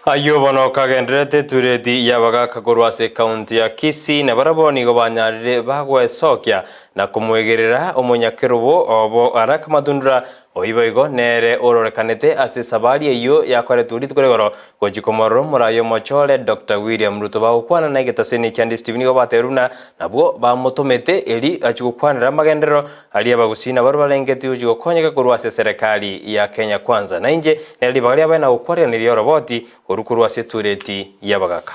Ayo bono kagendrete tureti yabaga kagorwase county ya Kisii na baraboni go banyarire bagwecokia na kumwegerera omunyakirubo obo araka madundura oiboigo nere ororekanete ase sabari eyo yakore turit koregoro gojikomoro murayo mochole Dr. William Ruto bagukwana na getaseni kyandi Steven go bateruna nabwo bamutomete eri achugukwanira magendero ali abagusina baro barengeti ujigo konyeka kurwase serikali ya Kenya Kwanza na inje neri bagari bana ukwarira niri roboti urukurwase tureti yabagaka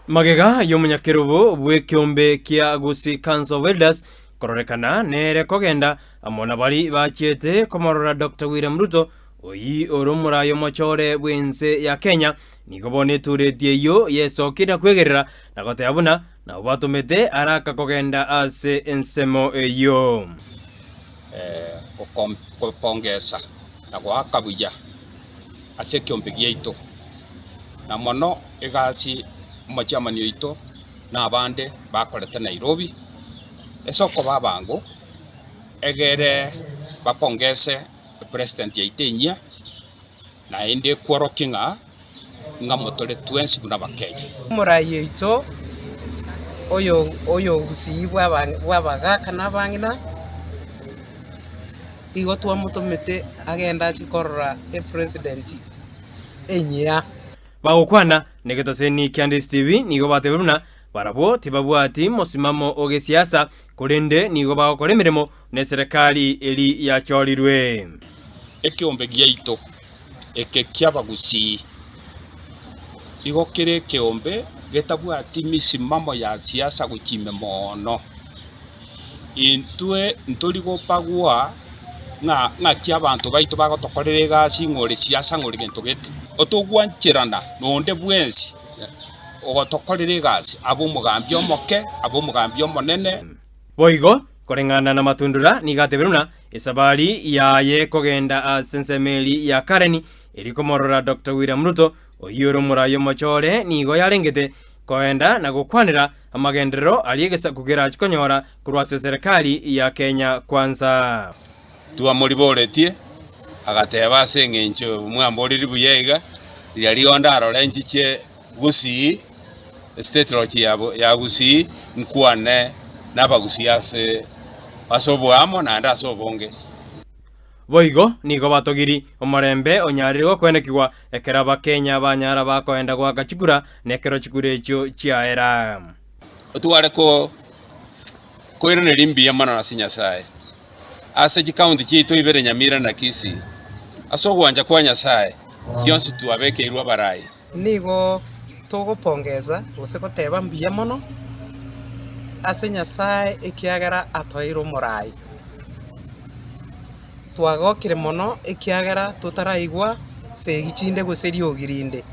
magega yomunyakirubo bwe kyombe kya Gusii Council of Elders kororekana nere kogenda amona bari bachiete komorora Dr. William Ruto oyi oromurayo mochore bwense ya Kenya nigobone tureti yo yesokira kwegerera nagote abuna na ubatumete araka kogenda ase ensemo eyo kupongeza na gwakabuya ase kyombe gyaito na mono egasi omochamani oito na abande bakorete Nairobi esoko babango egere bapongeze president yaitenya na inde kworokinga ngamotore twensi buna bakenya murayi ito oyo Gusii bwabagaka nabangina igo twamutomete agenda chikorora president enyia bagukwana negetaseni kyandi Steve nigo bateburuna barabo tibabwati mosimamo oge siasa kurende nigo bagokora emirimo ne serikali eri yachorirwe ekyombe gyaito eke kyabagusii igo kire kyombe getabwati misimamo ya siasa gukime mono intwe ntorigo pagwa nga kyabantu baito bagotokorera egasi ng'ore siasa ng'ore gento gete otogwanchirana nonde bwensi ogotokorera egasi abo mugambi omoke abo mugambi omonene boigo korengana na matundura nigateberuna esabari yaye kogenda asensemeli ya Kareni erikomorora Dr. William Ruto oyoro murayo mochore nigo yarengete koenda na gukwanira amagendero aliegesa kugera chikonyora kurwase serikali ya Kenya Kwanza tuamuriboretie agateba ase eng'encho mwamboriri buyega lyalionda arorenchiche Gusii state roch ya Gusii nkwane n'abagusii ase obwamo nande ase obonge boigo nigo batogiri omorembe onyarirwo kwenekigwa ekera bakenya banyara bakoenda gwaka chikura nekero chikura echo chiaera otware koiraneri mbuya mono ase Nyasaye ase chikaunti chiito ibere Nyamira na Kisii ase ogwanja kwa Nyasaye kionsi twabekeirwe abarai nigo togopongeza gose goteba mbuya mono ase Nyasaye ekiagera atoiro morai twagokire mono ekiagera tutaraigwa segichinde goseri ogirinde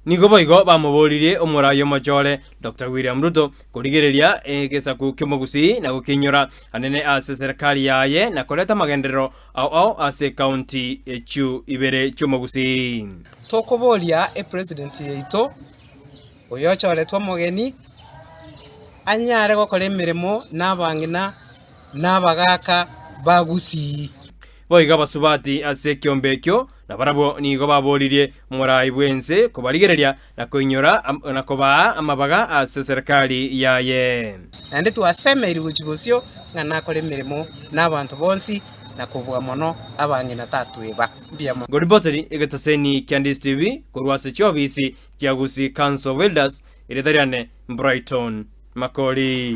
nigo boigo bamuboririe omurayo mochore Dr. William Ruto kurigereria egesaku kimo Gusii na gukinyora anene ase serikali yaye na koleta magendero au ase county echu ibere chumo Gusii tokoboria president yeito oyochore twamogeni anyare gokora emirimo n'abangina n'abagaka ba Gusii boiga basubati ase kyombe kyo na barabo nigo baboririe murai bwense kubarigereria na kuinyora na kuba amabaga ase serikali yaye ande twasemeri guchigusio ngana kore mirimo n'abantu bonsi na kubwa mono abangina tatweba mbiamo godiboteri egetaseni kyandi Steve kurwase chobisi kya Gusii Council of Elders iretariane Brighton Makori.